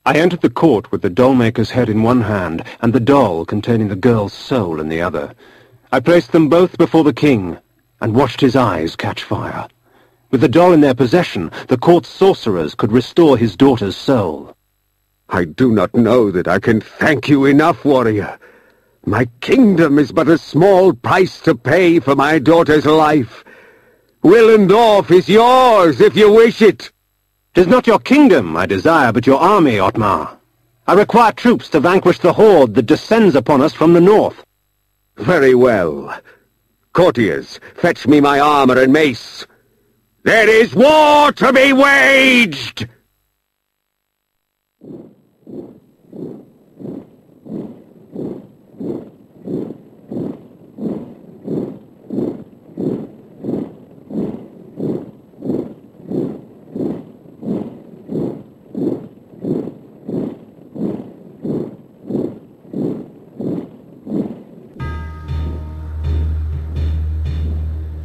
I entered the court with the doll-maker's head in one hand and the doll containing the girl's soul in the other. I placed them both before the king and watched his eyes catch fire. With the doll in their possession, the court's sorcerers could restore his daughter's soul. I do not know that I can thank you enough, warrior. My kingdom is but a small price to pay for my daughter's life. Willendorf is yours if you wish it. 'Tis not your kingdom I desire, but your army, Ottmar. I require troops to vanquish the horde that descends upon us from the north. Very well. Courtiers, fetch me my armor and mace. There is war to be waged!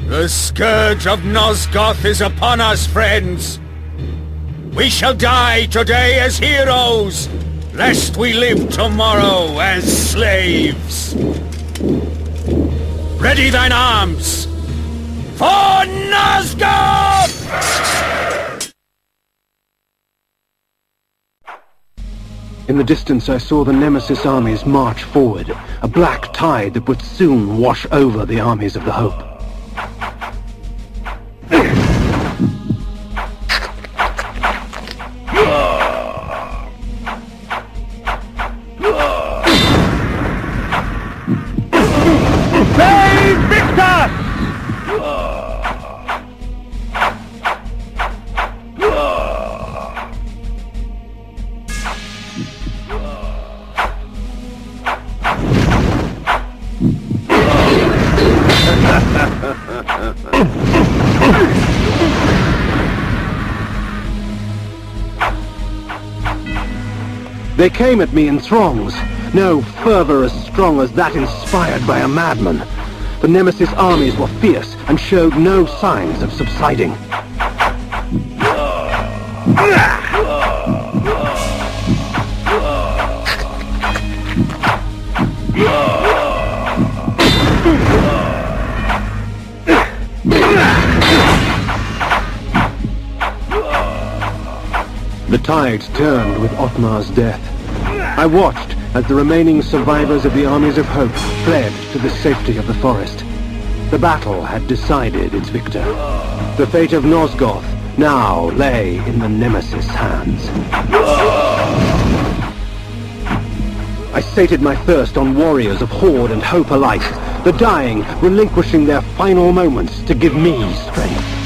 The scourge of Nosgoth is upon us, friends. We shall die today as heroes, lest we live tomorrow as slaves. Ready thine arms, for Nosgoth! In the distance I saw the nemesis armies march forward, a black tide that would soon wash over the armies of the Hope. They came at me in throngs, no fervor as strong as that inspired by a madman. The Nemesis armies were fierce and showed no signs of subsiding. The tide turned with Ottmar's death. I watched as the remaining survivors of the armies of Hope fled to the safety of the forest. The battle had decided its victor. The fate of Nosgoth now lay in the Nemesis' hands. I sated my thirst on warriors of Horde and Hope alike, the dying relinquishing their final moments to give me strength.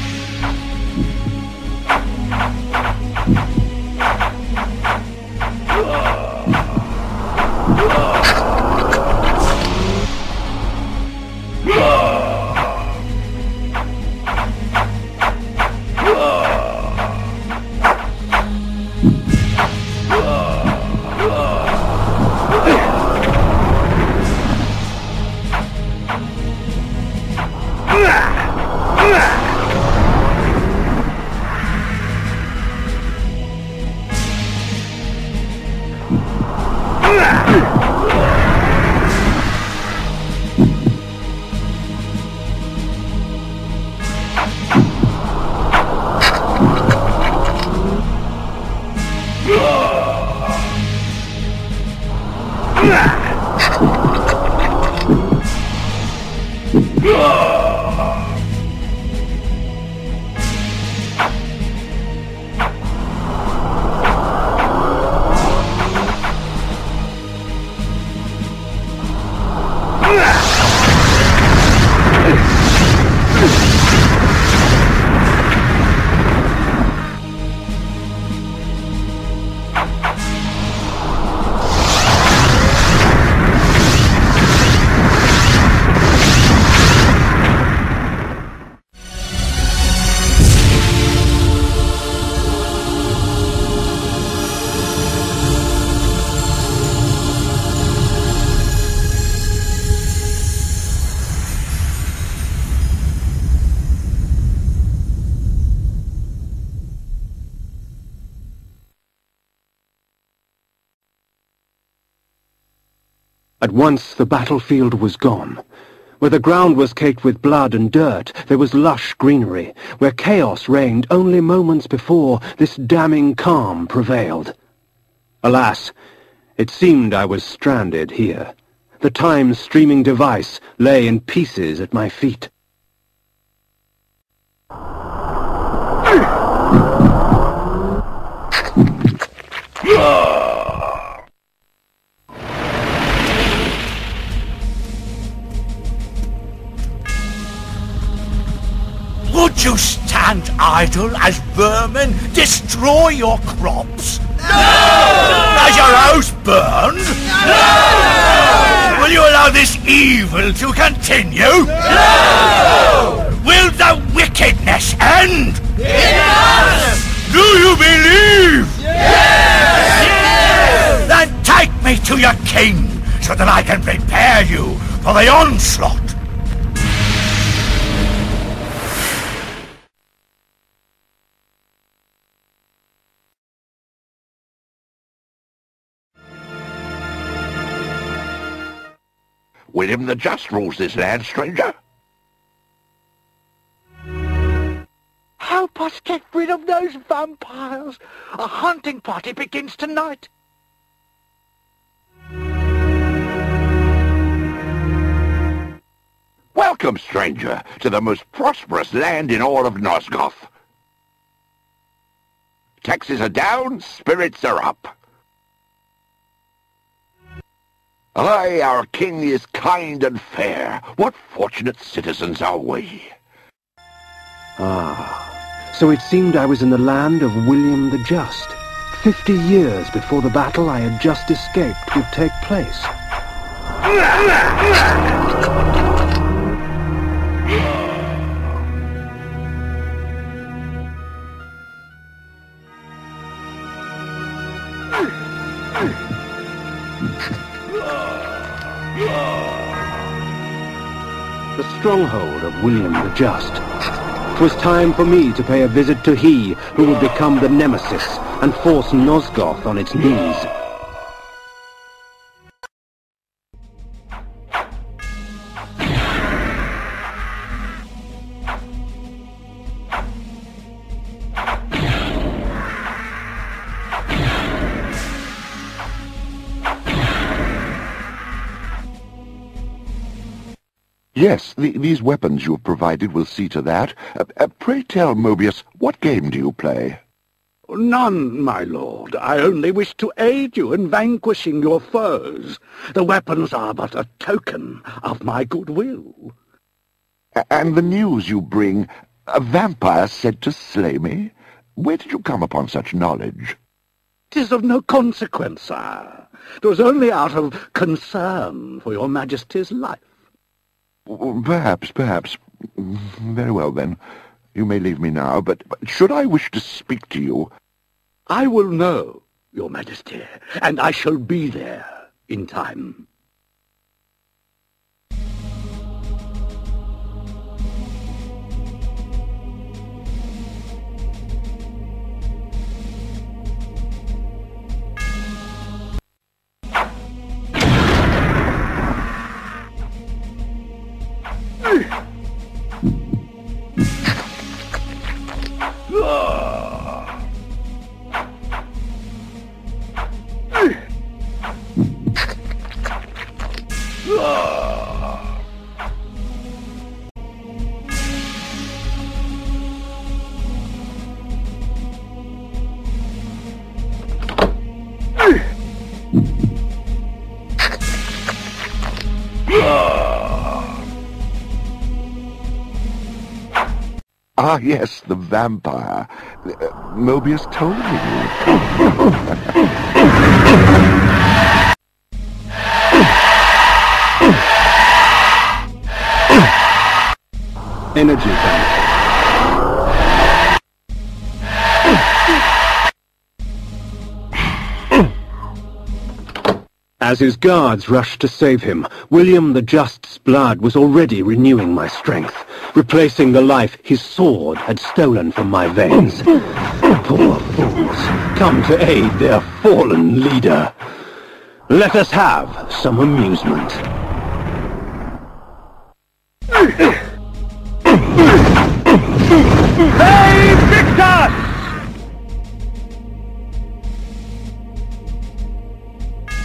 At once the battlefield was gone. Where the ground was caked with blood and dirt, there was lush greenery. Where chaos reigned only moments before, this damning calm prevailed. Alas, it seemed I was stranded here. The time-streaming device lay in pieces at my feet. Would you stand idle as vermin destroy your crops? No! As your house burned? No! Will you allow this evil to continue? No! Will the wickedness end? It must! Do you believe? Yes! Yes! Then take me to your king, so that I can prepare you for the onslaught. William the Just rules this land, stranger. Help us get rid of those vampires. A hunting party begins tonight. Welcome, stranger, to the most prosperous land in all of Nosgoth. Taxes are down, spirits are up. Aye, our king is kind and fair. What fortunate citizens are we? Ah, so it seemed I was in the land of William the Just. 50 years before the battle I had just escaped would take place. The stronghold of William the Just. 'Twas time for me to pay a visit to he who would become the nemesis and force Nosgoth on its knees. Yes, these weapons you have provided will see to that. Pray tell, Mobius, what game do you play? None, my lord. I only wish to aid you in vanquishing your foes. The weapons are but a token of my goodwill. And the news you bring, a vampire sent to slay me? Where did you come upon such knowledge? 'Tis of no consequence, sire. 'Twas only out of concern for your majesty's life. Perhaps. Very well, then. You may leave me now, but should I wish to speak to you... I will know, your majesty, and I shall be there in time. Ah, yes, the vampire. Mobius told me. Energy damage. As his guards rushed to save him, William the Just's blood was already renewing my strength, replacing the life his sword had stolen from my veins. Poor fools, come to aid their fallen leader. Let us have some amusement. Hey, Victor!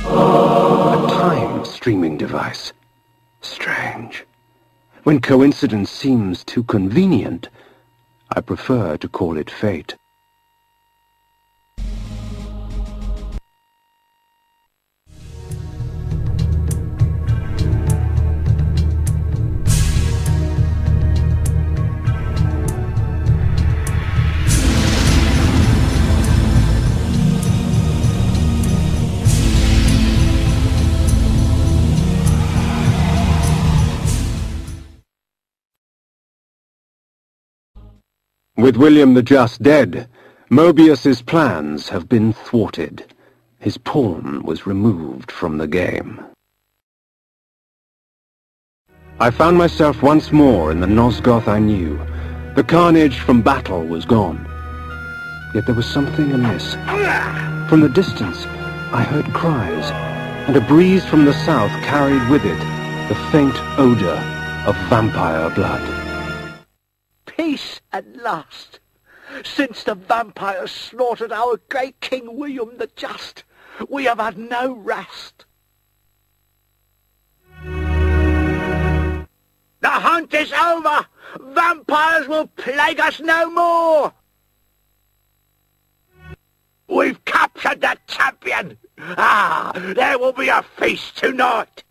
A time-streaming device. Strange. When coincidence seems too convenient, I prefer to call it fate. With William the Just dead, Mobius's plans have been thwarted. His pawn was removed from the game. I found myself once more in the Nosgoth I knew. The carnage from battle was gone. Yet there was something amiss. From the distance, I heard cries, and a breeze from the south carried with it the faint odor of vampire blood. Peace at last. Since the vampires slaughtered our great King William the Just, we have had no rest. The hunt is over! Vampires will plague us no more! We've captured the champion! Ah, there will be a feast tonight!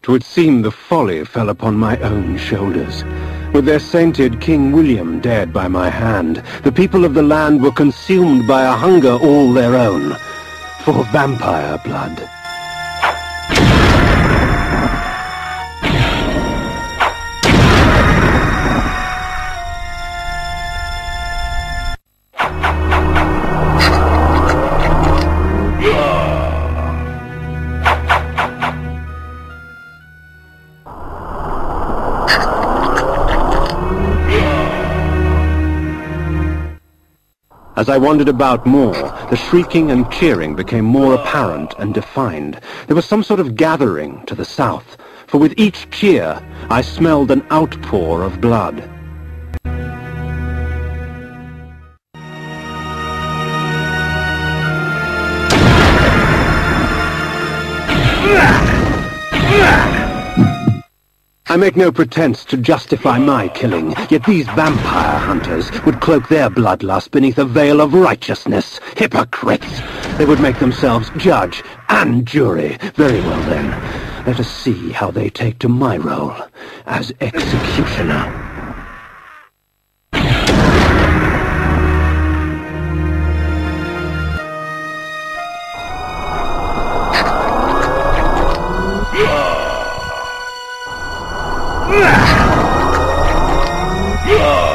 Twould seem the folly fell upon my own shoulders. With their sainted King William dead by my hand, the people of the land were consumed by a hunger all their own, for vampire blood. As I wandered about more, the shrieking and cheering became more apparent and defined. There was some sort of gathering to the south, for with each cheer I smelled an outpour of blood. I make no pretense to justify my killing, yet these vampire hunters would cloak their bloodlust beneath a veil of righteousness. Hypocrites! They would make themselves judge and jury. Very well then, let us see how they take to my role as executioner. Yeah!